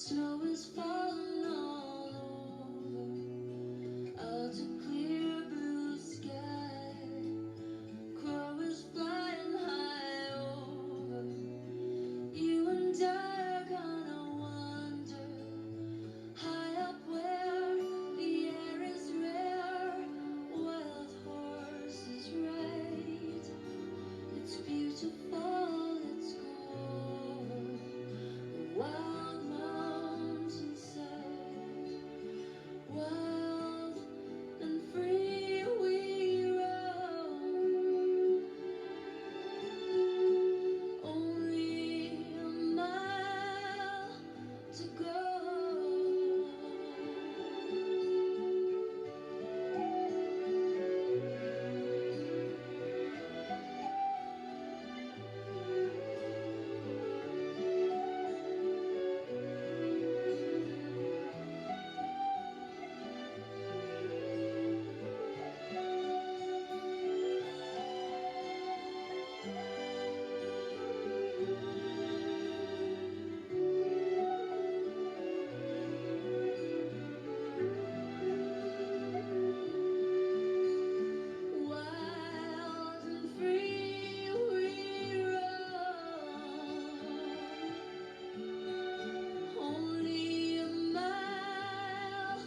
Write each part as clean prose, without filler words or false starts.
Snow is falling all over, out a clear blue sky. Crow is flying high over. You and I are gonna wander high up where the air is rare. Wild horses ride. It's beautiful, it's cold. Wild mountainside, wild and free we roam. Only a mile to go. Wild and free we roam. Only a mile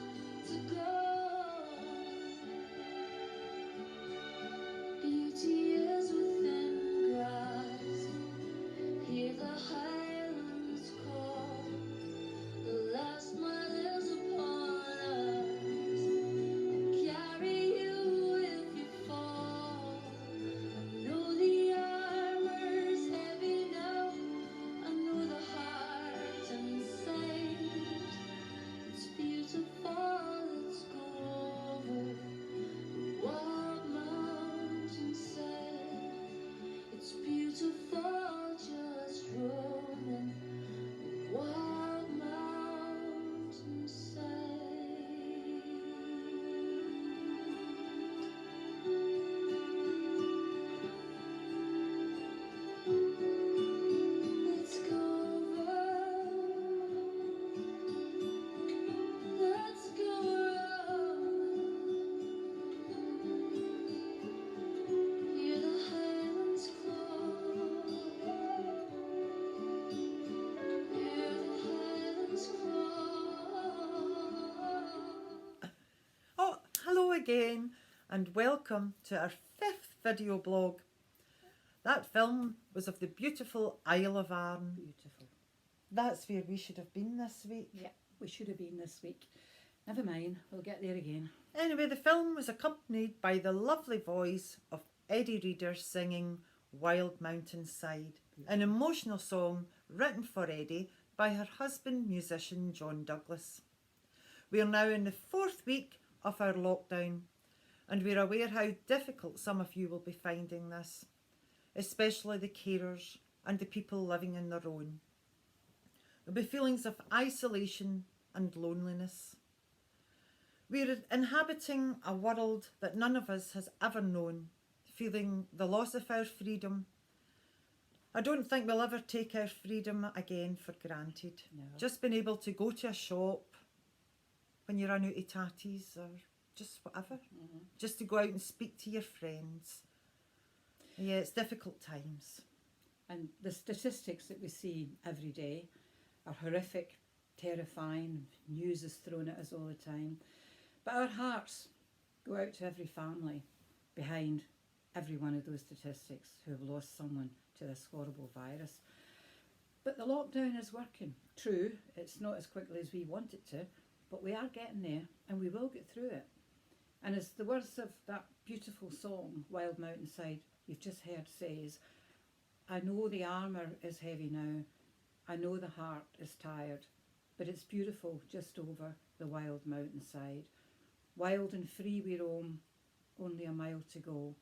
to go. Beauty is within grasp. Hear the highlands call. The last mile is upon us. Carry you if you fall. I know the armor's heavy now. I know the heart inside. It's beautiful, it's cold. Wild mountainside. It's beautiful, just roaming. Wild mountainside. Let's go roam. Let's go roam. Hear the highlands call. Hear the highlands call. Oh, hello again and welcome to our 5th video blog. That film was of the beautiful Isle of Arran. Beautiful. That's where we should have been this week. Yeah, we should have been this week. Never mind, we'll get there again. Anyway, the film was accompanied by the lovely voice of Eddie Reader singing Wild Mountainside, an emotional song written for Eddie by her husband, musician John Douglas. We are now in the 4th week of our lockdown, and we're aware how difficult some of you will be finding this, especially the carers and the people living on their own. There'll be feelings of isolation and loneliness. We're inhabiting a world that none of us has ever known, feeling the loss of our freedom. I don't think we'll ever take our freedom again for granted. No. Just being able to go to a shop when you run out of tatties or just whatever. Just to go out and speak to your friends. Yeah, it's difficult times. And the statistics that we see every day are horrific, terrifying. News is thrown at us all the time. But our hearts go out to every family behind every one of those statistics who have lost someone to this horrible virus. But the lockdown is working. True, it's not as quickly as we want it to, but we are getting there and we will get through it. And as the words of that beautiful song, Wild Mountainside, you've just heard says, I know the armour is heavy now, I know the heart is tired, but it's beautiful just over the wild mountainside. Wild and free we roam, only a mile to go.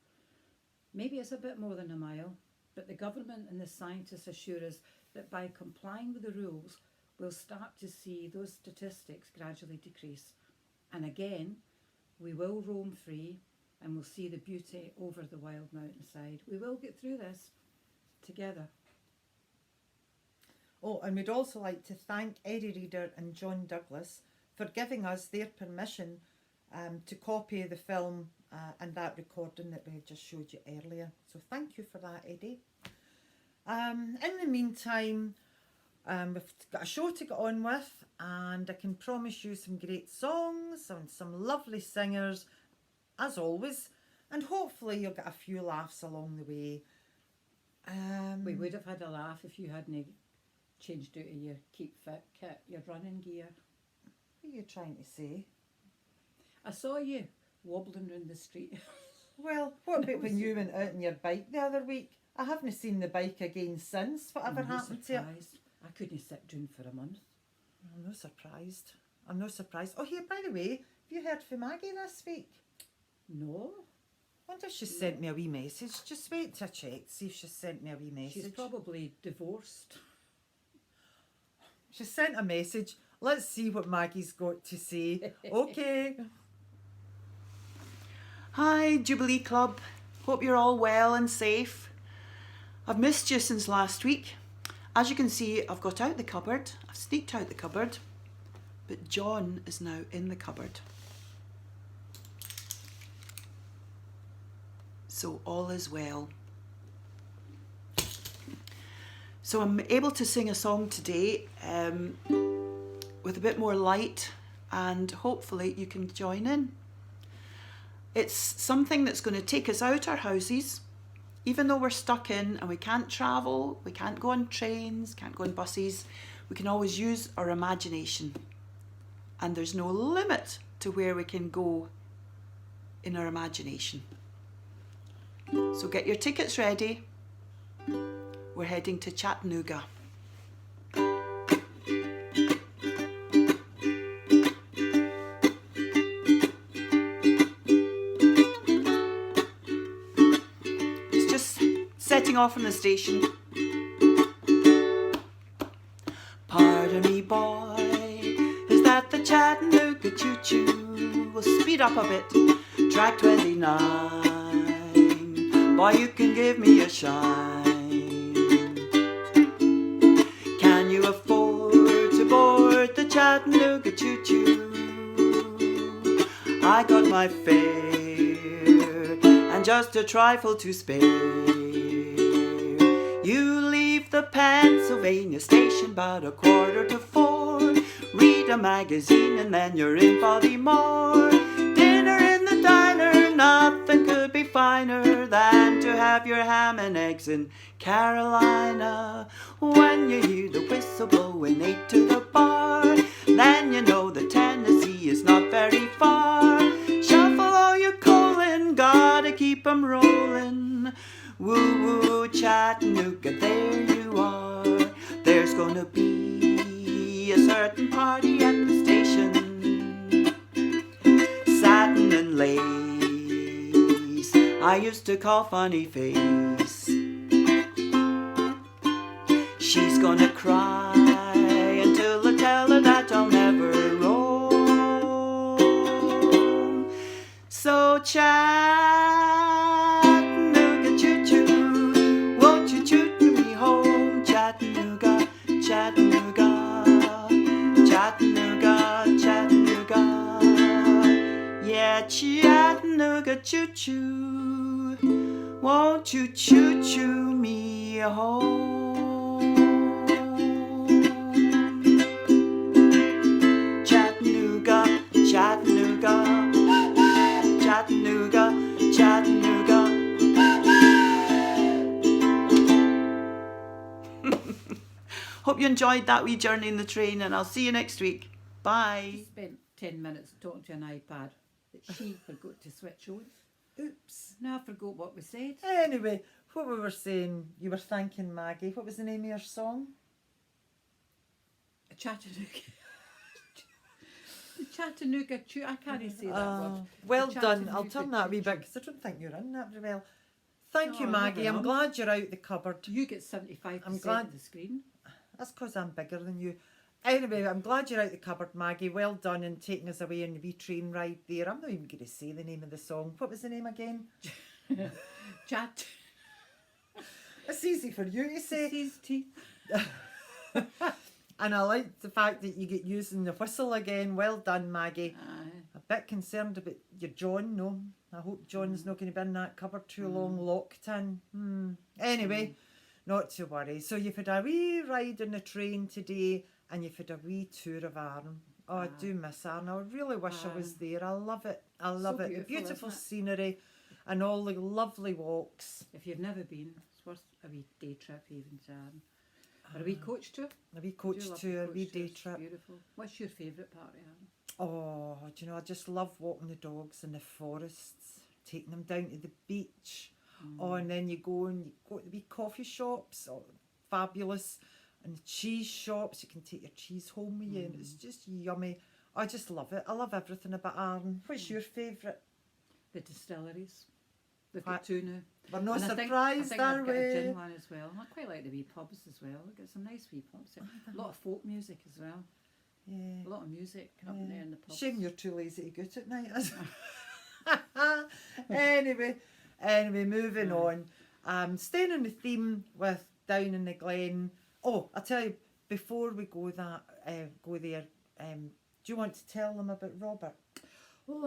Maybe it's a bit more than a mile, but the government and the scientists assure us that by complying with the rules, we'll start to see those statistics gradually decrease. And again, we will roam free and we'll see the beauty over the wild mountainside. We will get through this together. Oh, and we'd also like to thank Eddie Reader and John Douglas for giving us their permission to copy the film and that recording that we just showed you earlier. So thank you for that, Eddie. In the meantime, we've got a show to get on with, and I can promise you some great songs and some lovely singers, as always, and hopefully you'll get a few laughs along the way. We would have had a laugh if you hadn't changed out of your Keep Fit kit, your running gear. What are you trying to say? I saw you wobbling round the street. Well, what about when you went out on your bike the other week? I haven't seen the bike again since. Whatever I'm no happened to it? surprised. I couldn't sit down for a month. I'm no surprised. I'm no surprised. Oh, here, by the way, have you heard from Maggie this week? No, Wonder if she sent me a wee message. Just wait to check, see if she sent me a wee message. she's probably divorced. She sent a message. Let's see what Maggie's got to say. Okay. Hi, Jubilee Club. Hope you're all well and safe. I've missed you since last week. As you can see, I've got out the cupboard. I've sneaked out the cupboard. But John is now in the cupboard. So all is well. So I'm able to sing a song today with a bit more light, and hopefully you can join in. It's something that's going to take us out our houses, even though we're stuck in and we can't travel, we can't go on trains, can't go on buses, we can always use our imagination. And there's no limit to where we can go in our imagination. So get your tickets ready. We're heading to Chattanooga. Setting off from the station. Pardon me, boy, is that the Chattanooga choo-choo? We'll speed up a bit. Track 29. Boy, you can give me a shine. Can you afford to board the Chattanooga choo-choo? I got my fare and just a trifle to spare. You leave the Pennsylvania station about 3:45. Read a magazine and then you're in Baltimore. Dinner in the diner, nothing could be finer than to have your ham and eggs in Carolina. When you hear the whistle blowing 8 to the bar, then you know that Tennessee is not very far. Shuffle all your coalin', gotta keep 'em rollin'. Woo woo Chattanooga, there you are. There's gonna be a certain party at the station. Satin and lace, I used to call Funny Face. She's gonna cry until I tell her that I'll never roam. So Chattanooga choo-choo, won't you choo me home? Chattanooga, Chattanooga, Chattanooga, Chattanooga. Yeah, Chattanooga choo-choo, won't you choo-choo me home? Chattanooga, Chattanooga, Chattanooga, Chattanooga. Hope you enjoyed that wee journey in the train, and I'll see you next week. Bye. She spent 10 minutes talking to an iPad that she forgot to switch on. Oops. Now I forgot what we said. Anyway, what we were saying, you were thanking Maggie. What was the name of your song? Chattanooga. The Chattanooga choo. I can't say that word. Well The done. I'll Chattanooga turn that wee bit choo-choo. because I don't think you're in that very well. Thank you, No, I Maggie. never I'm am. glad you're out the cupboard. You get 75% I'm glad- of the screen. That's because I'm bigger than you. Anyway, I'm glad you're out the cupboard, Maggie. Well done in taking us away on the wee train ride there. I'm not even going to say the name of the song. What was the name again? Chat. It's easy for you to say. His teeth. And I like the fact that you get using the whistle again. Well done, Maggie. Aye. A bit concerned about your John, no. I hope John's not going to be in that cupboard too long, locked in. Anyway, not to worry. So you've had a wee ride on the train today, and you've had a wee tour of Arran. Oh, I do miss Arran. I really wish I was there. I love it. I love it. The beautiful isn't it? scenery and all the lovely walks. If you've never been, it's worth a wee day trip even to Arran. Or a wee coach tour. A wee Do coach love tour, a coach wee day tours, trip. Beautiful. What's your favourite part of Arran? Oh, do you know, I just love walking the dogs in the forests, taking them down to the beach. Oh, and then you go to the wee coffee shops, oh, fabulous. And the cheese shops, you can take your cheese home with you, and it's just yummy. I just love it. I love everything about Arran. What's your favourite? The distilleries. They've What? got two now. We're not And I think surprised, are they've got a gin we? one as well. I quite like the wee pubs as well. They've got some nice wee pubs. A lot of folk music as well. Yeah. A lot of music up there in the pubs. Shame you're too lazy to go to at night. anyway, moving on. Staying on the theme with Down in the Glen. Oh, I'll tell you, before we go there, do you want to tell them about Robert? Oh,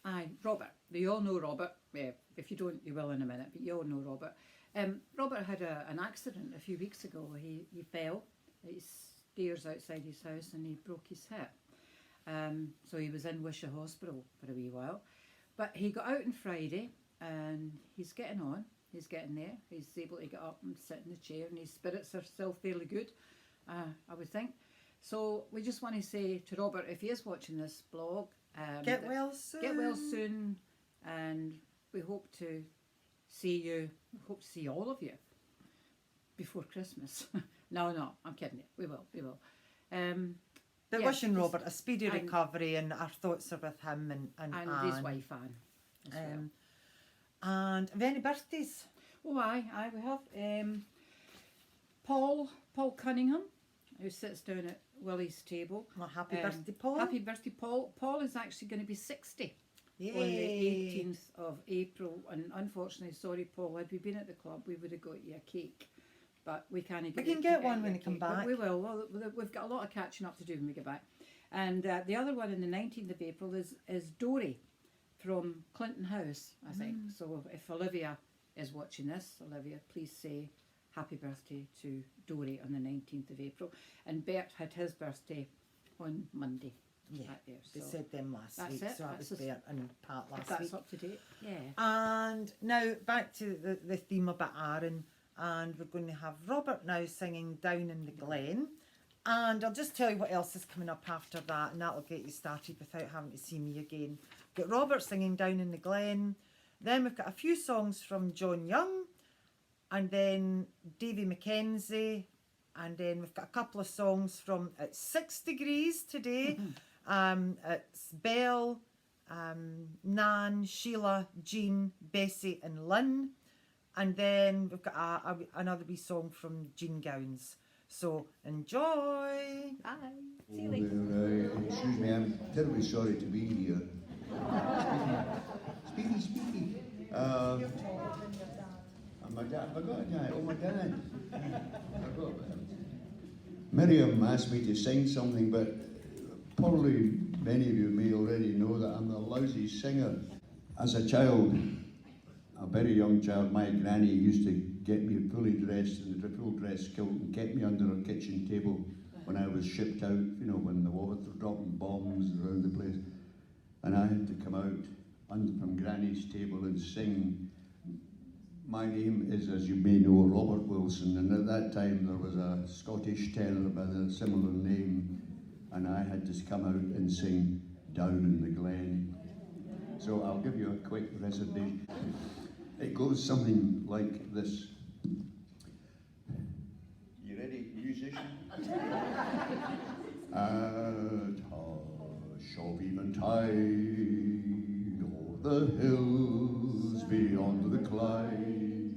aye, Robert. You all know Robert. Yeah, if you don't, you will in a minute, but you all know Robert. Robert had an accident a few weeks ago. He fell at his stairs outside his house and he broke his hip. So he was in Wishaw Hospital for a wee while. But he got out on Friday and he's getting on. He's getting there. He's able to get up and sit in the chair and his spirits are still fairly good, I would think. So we just want to say to Robert, if he is watching this blog, Get well soon. Get well soon, and we hope to see you. We hope to see all of you before Christmas. No, I'm kidding you. We will. But yeah, wishing just- Robert a speedy and- recovery, and our thoughts are with him and and his Anne. wife Anne as well. And have any birthdays? Oh, aye, we have Paul Cunningham, who sits down at Willie's table. Well, happy Um, birthday, Paul. Happy birthday, Paul. Paul is actually going to be 60 Yay. on the 18th of April. And unfortunately, sorry, Paul, had we been at the club, we would have got you a cake. But we can't We can get one when you come back. We will. Well, we've got a lot of catching up to do when we get back. And the other one on the 19th of April is Dory from Clinton House, I think. So if Olivia is watching this, Olivia, please say happy birthday to Dory on the 19th of April. And Bert had his birthday on Monday. Yeah, Right there. they So said them last that's week, it. so that That's was just- Bert and Pat if last that's week. up to date. Yeah. And now back to the theme about Aaron, and we're going to have Robert now singing Down in the Glen. And I'll just tell you what else is coming up after that, and that'll get you started without having to see me again. Got Robert singing Down in the Glen. Then we've got a few songs from John Young, and then Davy Mackenzie, and then we've got a couple of songs from It's 6 Degrees today. It's Belle, Nan, Sheila, Jean, Bessie and Lynn. And then we've got another wee song from Jean Gowns. So enjoy. Bye. See you later. Excuse me, I'm terribly sorry to be here. Speaking. My dad, I forgot that. Oh, my dad. Miriam asked me to sing something, but probably many of you may already know that I'm a lousy singer. As a child, a very young child, my granny used to get me fully dressed in a full dress kilt and kept me under her kitchen table when I was shipped out, you know, when the war was dropping bombs around the place. And I had to come out from Granny's table and sing. My name is, as you may know, Robert Wilson, and at that time there was a Scottish tenor by the similar name, and I had to come out and sing Down in the Glen. So I'll give you a quick recitation. It goes something like this. You ready, musician? At hush of eventide, o'er the hills beyond the Clyde,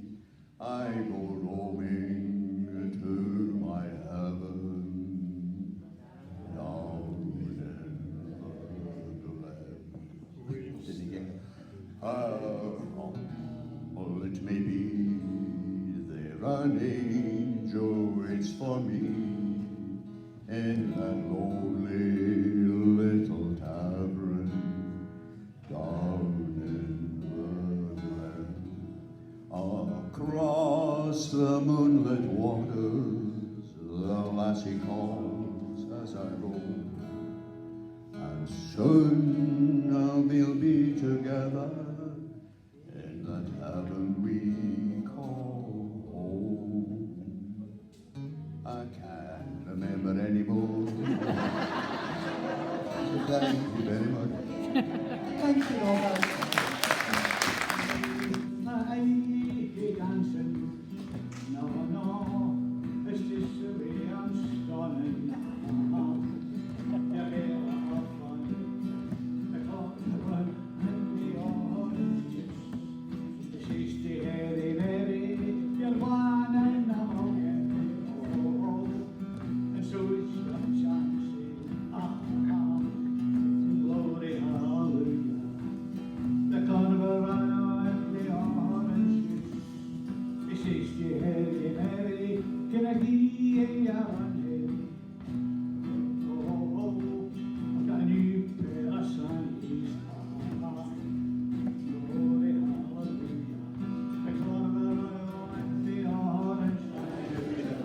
I go roaming to my heaven down in the glen. Did he get humble it may be, there an angel waits for me. in that lonely little tavern down in the glen. Across the moonlit waters, the lassie calls as I row, and soon we'll be together in the tavern we call home. I can't remember anymore. So thank you very much. Thank you, Robert. I hate dancing. No, no, it's just the way I'm stunning. Yeah, yeah, I'm fun. I caught the run and the orange juice. She's the hairy Mary, you're one and I'm all. And so it's some chance. Glory, hallelujah. The carnival and the orange juice. This is the Hairy Mary, can I give ya one day? Oh, I've got a new pair of sandals. Glory, hallelujah. The carnival and the orange juice.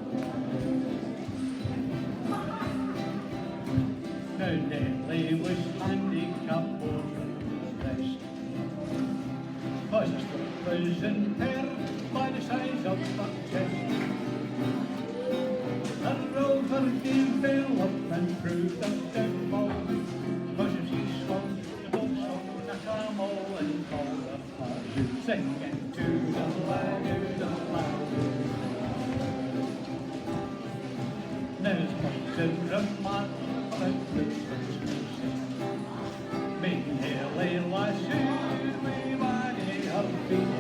Now Nelly was handicapped for the rest, 'cause his foot was impaired by the size of her chest. Her rover development proved a downfall, 'cause if she swung the boat on a camel and called her father, singing to the lagoon. Now it's quite a remark about the me Nelly lassie, me money her feet.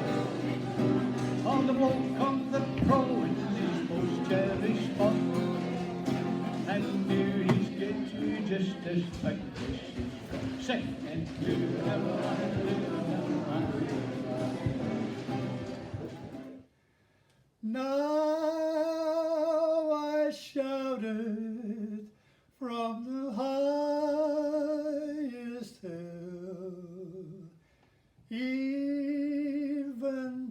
On the bloke of the province's most cherished spot, and knew he's get you just as big as she's got. Singing to Now I shouted from the highest hill, even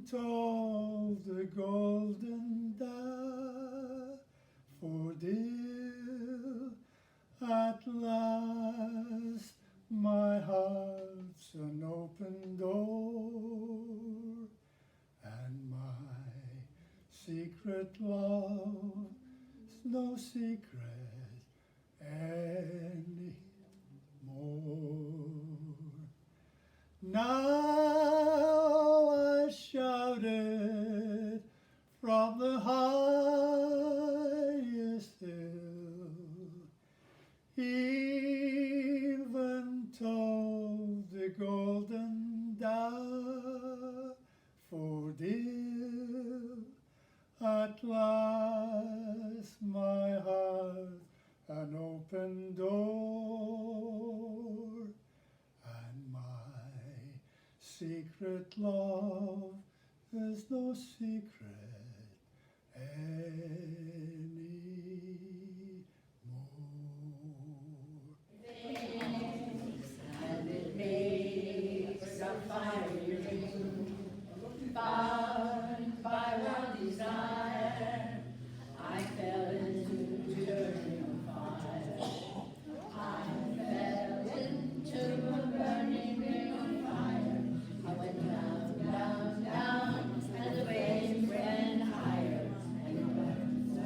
told the golden daffodil. At last my heart's an open door, and my secret love's no secret anymore. Now I shouted from the highest hill, even told the golden daffodil. At last my heart an open door, and my secret love is no secret anymore. And it makes a fire bound by one desire. I fell into burning fire. I fell into a burning ring of fire. I went down, down, down, and the flames ran higher and burned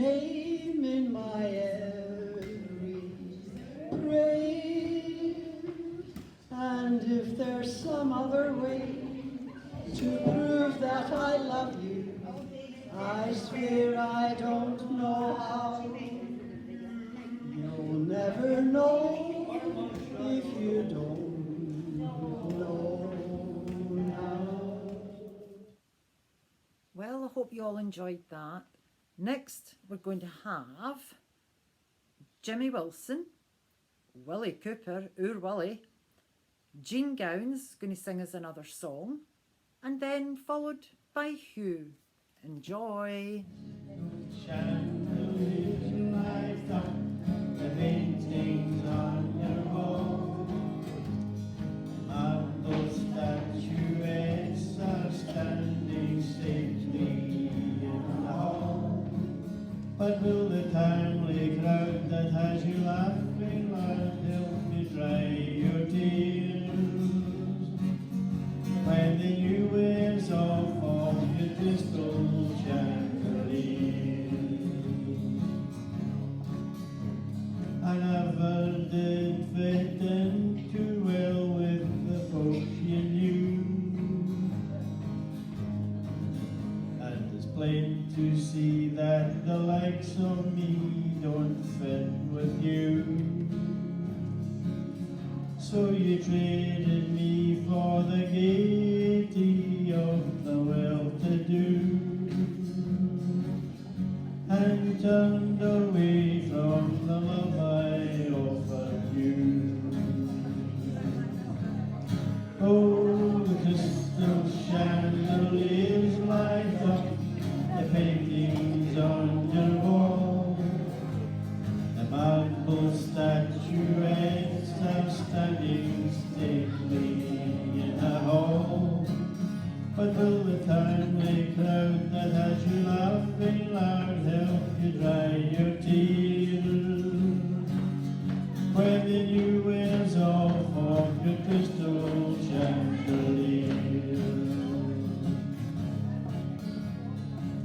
name in my every grave. And if there's some other way to prove that I love you, I swear I don't know how. You'll never know if you don't know now. Well, I hope you all enjoyed that. Next, we're going to have Jimmy Wilson, Willie Cooper, Oor Willie, Jean Gowns going to sing us another song, and then followed by Hugh. Enjoy. Chandeliers light up the paintings on your wall. Marble statuettes are standing stately in the hall. But will the timely crowd that has you laughing loud help you dry your tears? When the new wears off of your crystal chandeliers. I never did fit in too well with the folk you knew, and it's plain to see that the likes of me don't fit with you. So you traded me for the gaiety of the well-to-do, and turned away from the love I offered you. Oh, the crystal chandeliers light up the paintings on your wall. The marble statuettes are standing stately in a hall. But will the timely crowd that has you laughing loud help you dry your tears? When the new wears off of your crystal chandelier.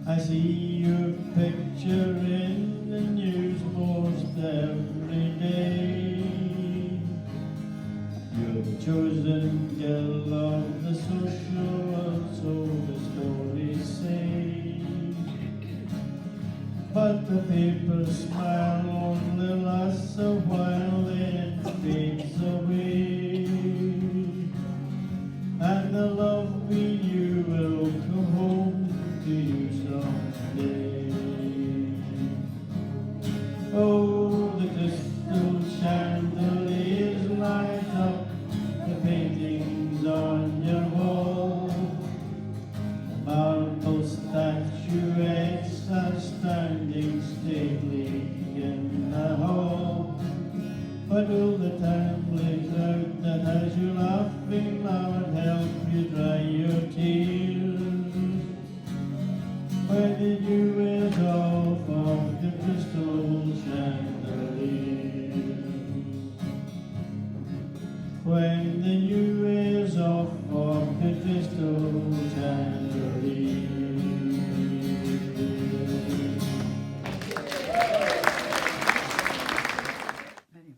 I see your picture in the news most every day. You're the chosen girl of the social world, so the stories say. But the papers smile only lasts a while, then fades away. And the love we knew will come home to you someday. Oh, the crystal chandeliers light up the paintings on your wall. The marble statuettes are standing stately in the hall. But will the timely crowd that has you laughing loud help you dry your tears? When the dew wears off of the crystal chandelier. When the dew wears off of the crystal chandelier. Miriam,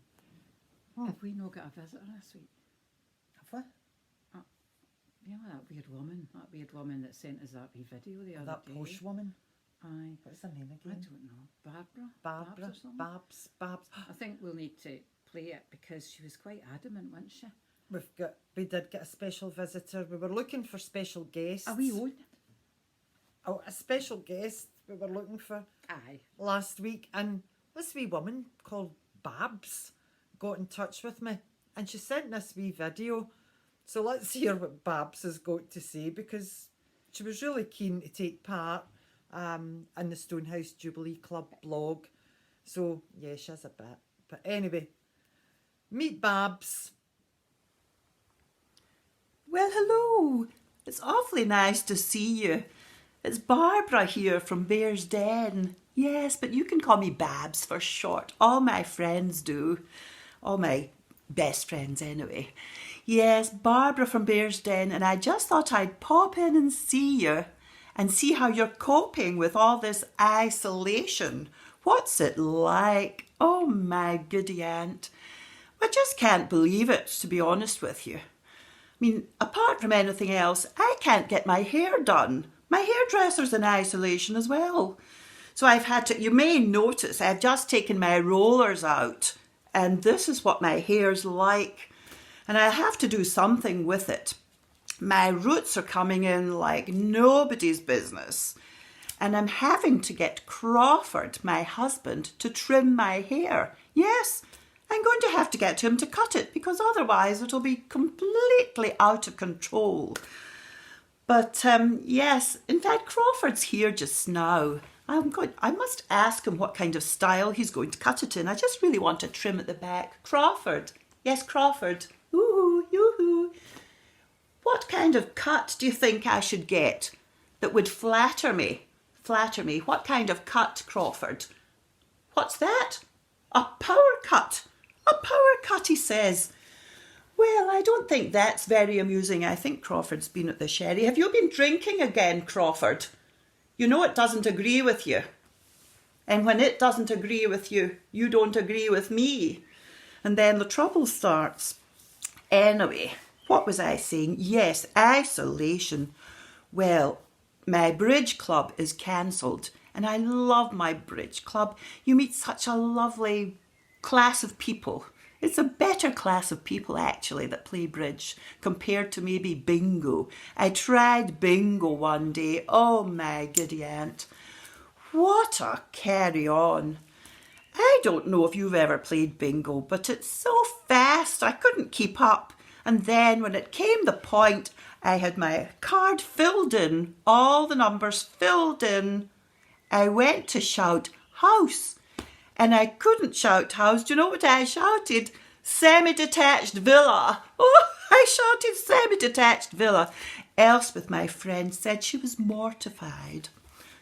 have we not got a visitor this week? Have we? You know that weird woman that sent us that wee video the other That day? posh woman. Aye. What's her name I again? don't know. Barbara? Barbara. or something? Babs. I think we'll need to play it because she was quite adamant, wasn't she? We did get a special visitor. We were looking for special guests. A wee own? Oh, a special guest we were looking for Aye. last week, and this wee woman called Babs got in touch with me, and she sent this wee video. So let's hear what Babs has got to say, because she was really keen to take part in the Stonehouse Jubilee Club blog. So yeah, she has a bit. But anyway, meet Babs. Well, hello. It's awfully nice to see you. It's Barbara here from Bear's Den. Yes, but you can call me Babs for short. All my friends do. All my best friends anyway. Yes, Barbara from Bear's Den, and I just thought I'd pop in and see you and see how you're coping with all this isolation. What's it like? Oh my goody aunt. I just can't believe it, to be honest with you. I mean, apart from anything else, I can't get my hair done. My hairdresser's in isolation as well. So I've had to, you may notice, I've just taken my rollers out, and this is what my hair's like. And I have to do something with it. My roots are coming in like nobody's business. And I'm having to get Crawford, my husband, to trim my hair. Yes, I'm going to have to get him to cut it because otherwise it'll be completely out of control. But yes, in fact, Crawford's here just now. I must ask him what kind of style he's going to cut it in. I just really want to trim at the back. Crawford. Yes, Crawford. Ooh, yoo-hoo. What kind of cut do you think I should get that would flatter me? Flatter me. What kind of cut, Crawford? What's that? A power cut. A power cut, he says. Well, I don't think that's very amusing. I think Crawford's been at the sherry. Have you been drinking again, Crawford? You know it doesn't agree with you. And when it doesn't agree with you, you don't agree with me. And then the trouble starts. Anyway, what was I saying? Yes, isolation. Well, my bridge club is cancelled. And I love my bridge club. You meet such a lovely class of people. It's a better class of people, actually, that play bridge compared to maybe bingo. I tried bingo one day. Oh, my giddy aunt. What a carry-on. I don't know if you've ever played bingo, but it's so fast I couldn't keep up. And then when it came the point, I had my card filled in, all the numbers filled in. I went to shout house. And I couldn't shout house. Do you know what I shouted? Semi-detached villa. Oh, I shouted semi-detached villa. Elspeth, my friend, said she was mortified.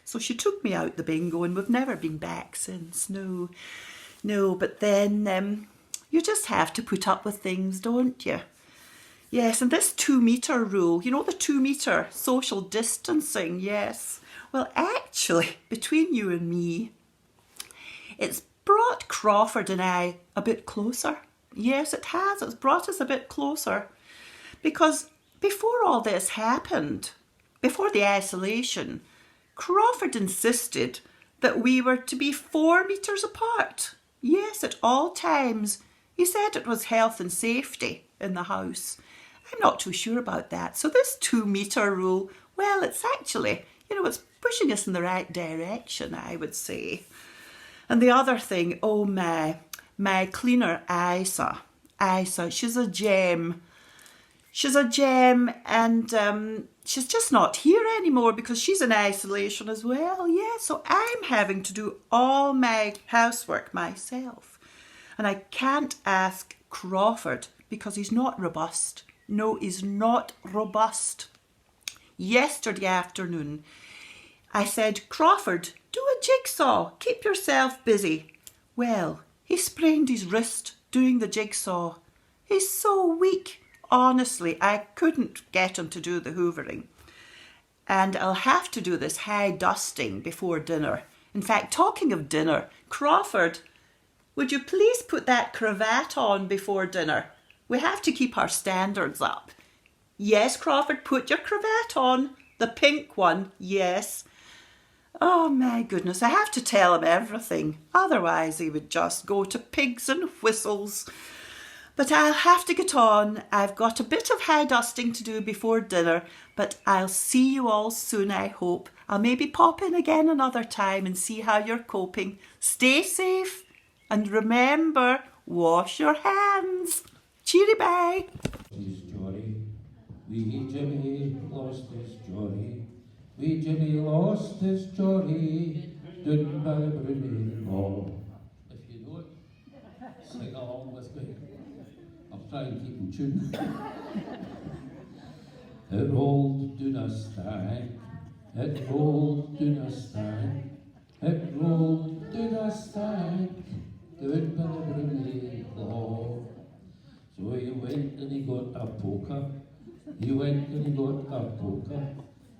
So she took me out the bingo and we've never been back since. No, but then you just have to put up with things, don't you? Yes, and this 2 metre rule, you know the 2 metre social distancing, yes. Well, actually, between you and me, it's brought Crawford and I a bit closer. Yes, it has. It's brought us a bit closer. Because before all this happened, before the isolation, Crawford insisted that we were to be 4 metres apart. Yes, at all times. He said it was health and safety in the house. I'm not too sure about that. So this 2 metre rule, well, it's actually, it's pushing us in the right direction, I would say. And the other thing, oh my cleaner, Isa, she's a gem. She's a gem and she's just not here anymore because she's in isolation as well. Yeah, so I'm having to do all my housework myself. And I can't ask Crawford because he's not robust. No, he's not robust. Yesterday afternoon, I said, Crawford, do a jigsaw. Keep yourself busy. Well, he sprained his wrist doing the jigsaw. He's so weak. Honestly, I couldn't get him to do the hoovering. And I'll have to do this high dusting before dinner. In fact, talking of dinner, Crawford, would you please put that cravat on before dinner? We have to keep our standards up. Yes, Crawford, put your cravat on. The pink one, yes. Oh my goodness, I have to tell him everything. Otherwise he would just go to pigs and whistles. But I'll have to get on. I've got a bit of high dusting to do before dinner, but I'll see you all soon, I hope. I'll maybe pop in again another time and see how you're coping. Stay safe and remember, wash your hands. Cheery bye. His joy, wee Jimmy lost his joy. Wee Jimmy lost his joy down by Brunei Law. If you know it, sing along with me. I'll try and keep in tune. It rolled down a stag, it rolled down a stag, it rolled down a stag down by Brunei Law. So he went and he got a poker. He went and he got a poker.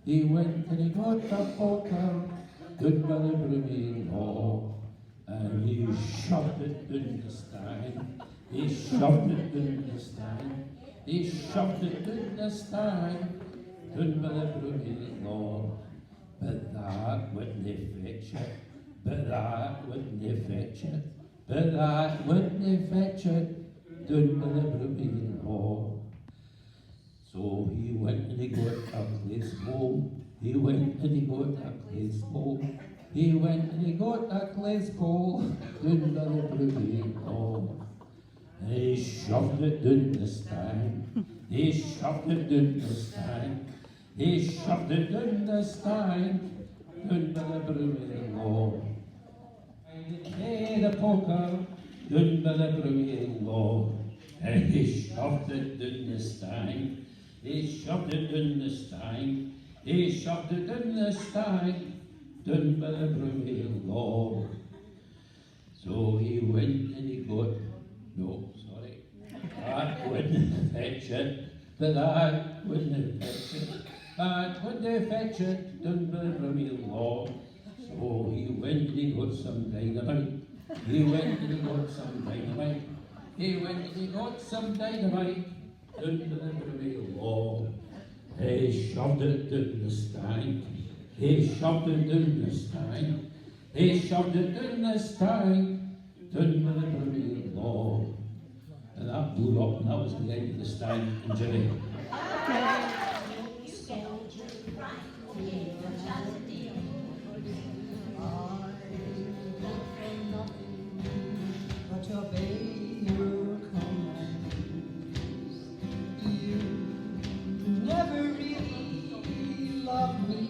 He went and he got a poker, good by the Broomy Law, and he shoved it in the stand. He shoved it in the stand. He shoved it in the stand, good by the Broomy Law. But that wouldn't fetch it. But that wouldn't fetch it. But that wouldn't fetch it, down by the Broomy Law. So he went and he got a Glasgow. He went and he got a Glasgow. He went and he got a Glasgow, down by the Broomy Law. And he shoved it down the stand. He shoved it down the stand. He shoved it down the stand, down by the Broomy Law. Hey, the poker, down by the Broomy Law. And he shoved it down the stand. He shoved it down the stand. He shoved it down the stand, down by the Broomy Law. So he went and he got, no, sorry, that wouldn't fetch it, but that wouldn't fetch it. That wouldn't fetch it, down by the Broomy Law. So he went and he got some dynamite. He went and he got some dynamite. He went and he got some dynamite, down by the Broomy Law. He shoved it down the stand. He shoved it down the stand. He shoved it down the stand, down by the Broomy Law. And that blew up, and that was the end of the stand in Jimmy. But obey your commands. You never really loved me,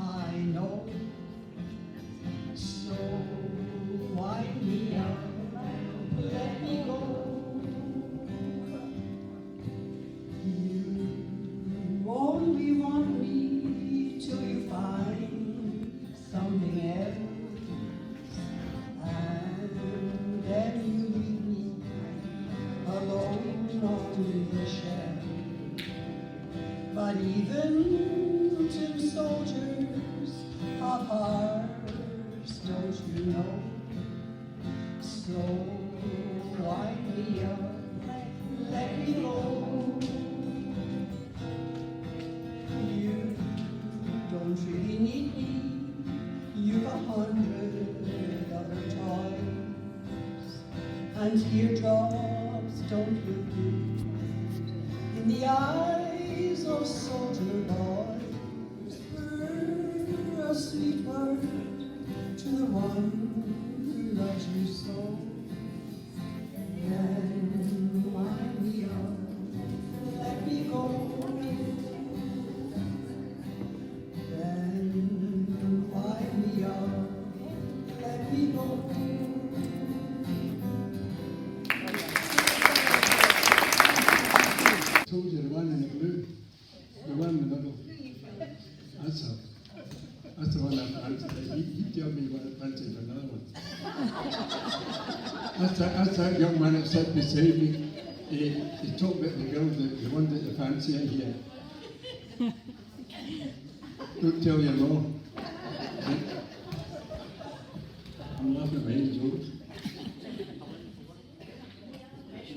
I know. So wind me up, let me go. You only want me till you find something else. And then you leave me alone on the shelf. But even tin soldiers have hearts, don't you know? So wind me up, let me go. You don't really need me, you've 100 other toys, and teardrops don't look good in the eyes of soldier boys. Whisper a sweet word to the one who loves you so. Then wind me up, let me go. Then wind me up, let me go. Told you the one in the blue, the one in the middle. That's the one I fancied. You tell me what I fancied for another one. That's that young man that sat beside me. He talked about the girl, the one that you fancy in here. Don't tell you no. I'm laughing at my jokes.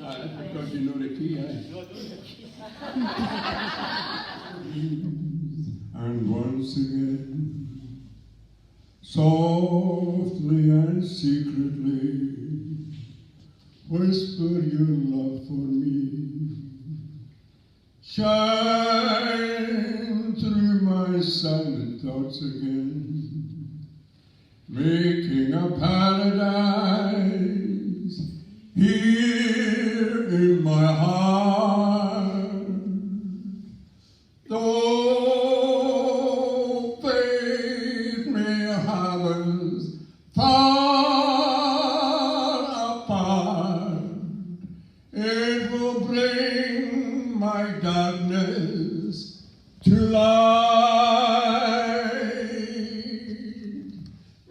That's because you know the key, And once again, softly and secretly, whisper your love for me. Shine through my silent thoughts again, making a paradise here in my heart. Though faith may have us far apart, it will bring my darkness to light.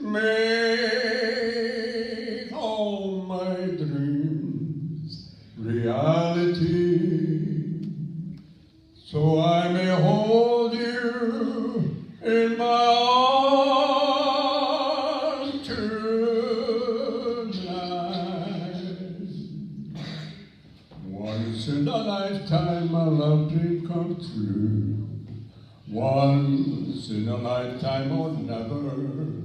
Make all my dreams reality. my arms tonight. Once in a lifetime, my love dream come true. Once in a lifetime or never.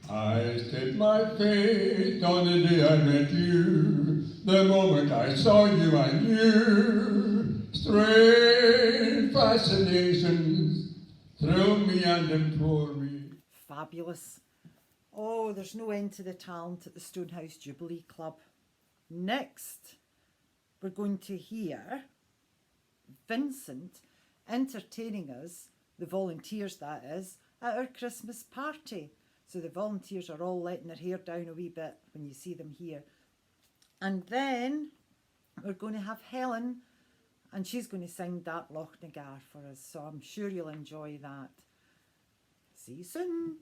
I staked my faith on the day I met you. The moment I saw you, I knew. Strange fascinations thrill me and implore me. Fabulous. Oh, there's no end to the talent at the Stonehouse Jubilee Club. Next, we're going to hear Vincent entertaining us, the volunteers that is, at our Christmas party. So the volunteers are all letting their hair down a wee bit when you see them here. And then we're going to have Helen, and she's going to sing Dat Loch na Gar for us. So I'm sure you'll enjoy that. See you soon.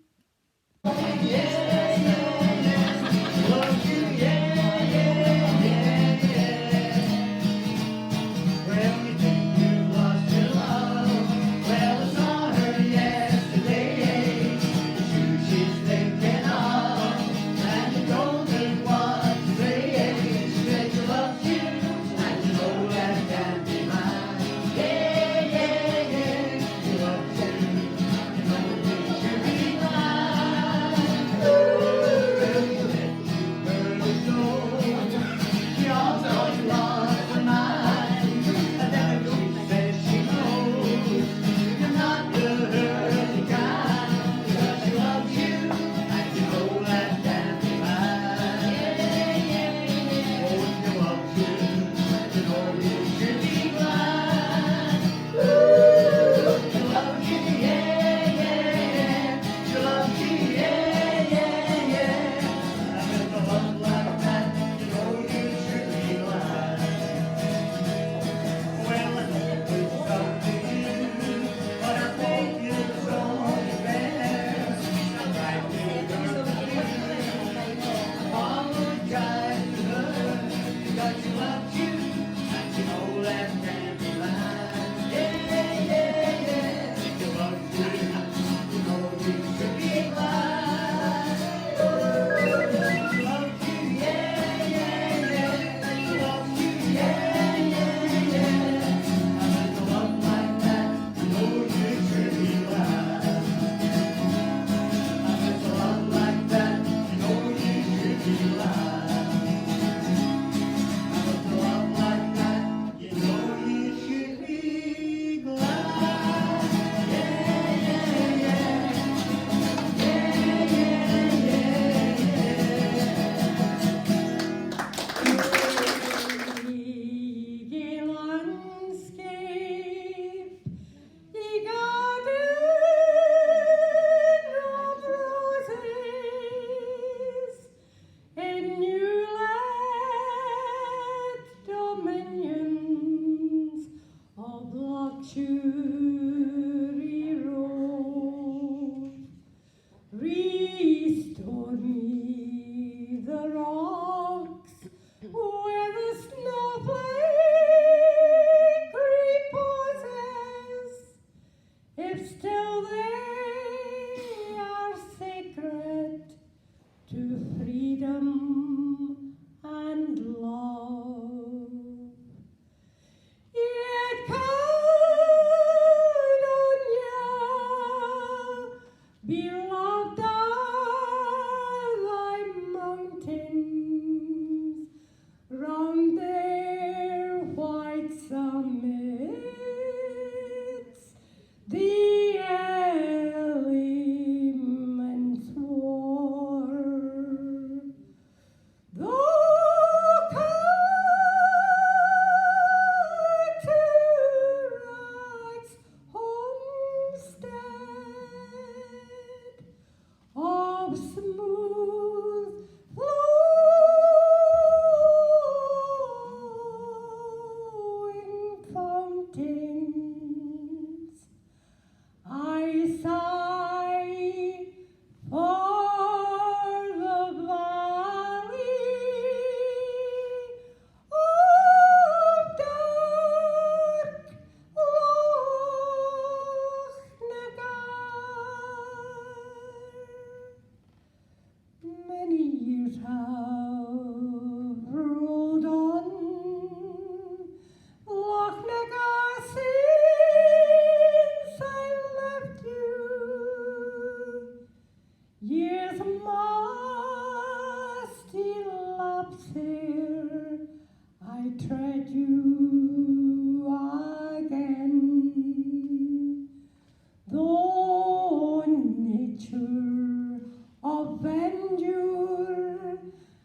nature of endure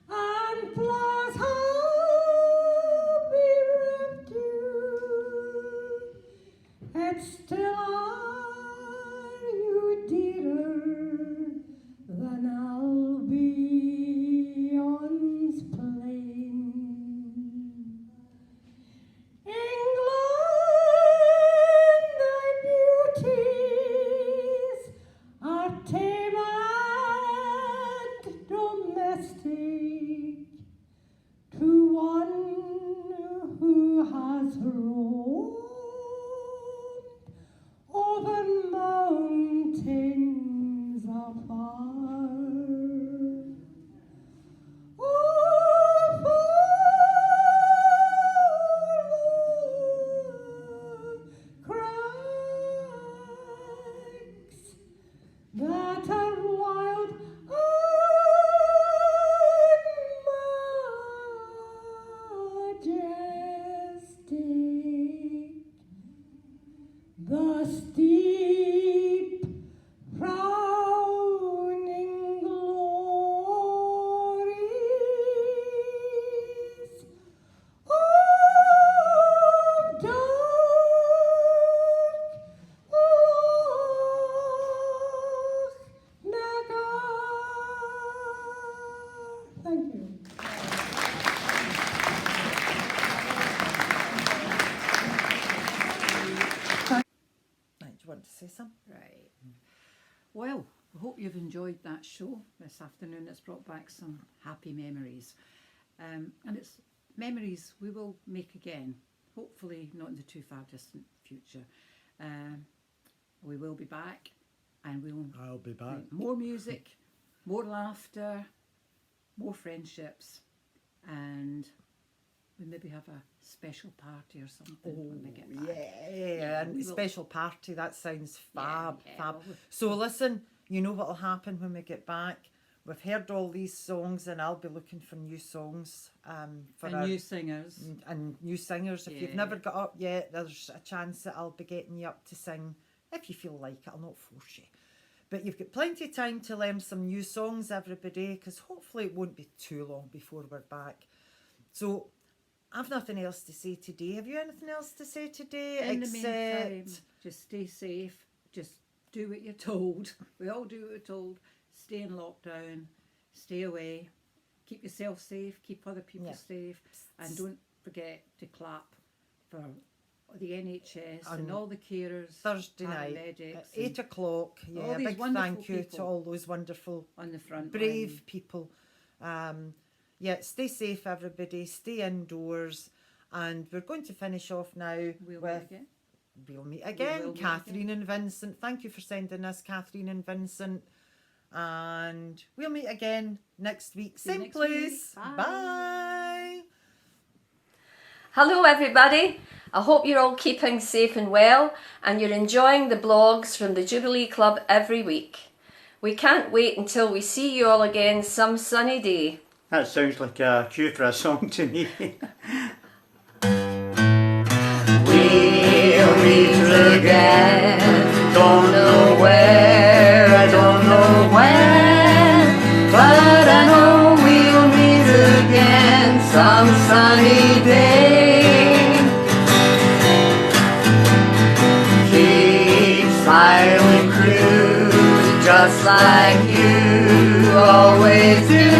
and plus happy rapture, it's still are you dearer than Albion's plain. England, thy beauties are tame and domestic to one who has roamed over mountains afar. That are wild and majestic, the steep frowning glories of Thank you. Right, do you want to say something? Right. Well, I hope you've enjoyed that show this afternoon. It's brought back some happy memories. And it's memories we will make again, hopefully not in the too far distant future. We will be back and we'll I'll be back. make more music, more laughter, more friendships, and we maybe have a special party or something when we get back. Yeah, and we will. special party, that sounds fab, yeah, fab. well, So listen, you know what'll happen when we get back. We've heard all these songs and I'll be looking for new songs for and our, new singers. and new singers. If you've Yeah. never got up yet, there's a chance that I'll be getting you up to sing if you feel like it. I'll not force you. But you've got plenty of time to learn some new songs, everybody, because hopefully it won't be too long before we're back. So I've nothing else to say today. Have you anything else to say today? In the meantime, just stay safe. Just do what you're told. We all do what we're told. Stay in lockdown. Stay away. Keep yourself safe. Keep other people Yeah. safe. And don't forget to clap for the NHS and all the carers, Thursday night paramedics at and 8 o'clock. all Yeah, a these big wonderful thank you to people all those wonderful, on the front brave line. people. Yeah, stay safe, everybody. Stay indoors. And we're going to finish off now We'll with meet again. We'll Meet Again. will meet Catherine and Vincent. Thank you for sending us, Catherine and Vincent. And we'll meet again next week. See you Same next place. week. Bye. Bye. Hello everybody, I hope you're all keeping safe and well and you're enjoying the blogs from the Jubilee Club every week. We can't wait until we see you all again some sunny day. That sounds like a cue for a song to me. We'll meet again, don't know where, I don't know when, but I know we'll meet again some sunny day. Keep smiling crew, just like you always do,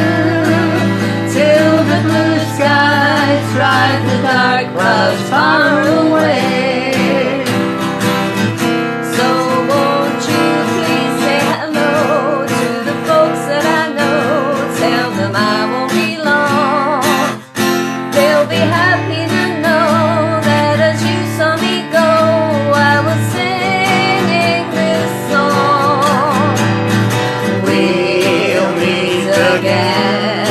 till the blue skies drive the dark clouds far away. So won't you please say hello to the folks that I know, tell them I won't be long. They'll be happy to know that as you saw me go, I was singing this song. We'll meet again,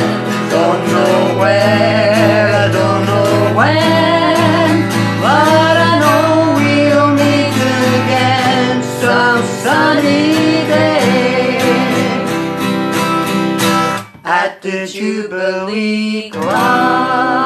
don't know where, I don't know when, but I know we'll meet again some sunny day at the Jubilee Club.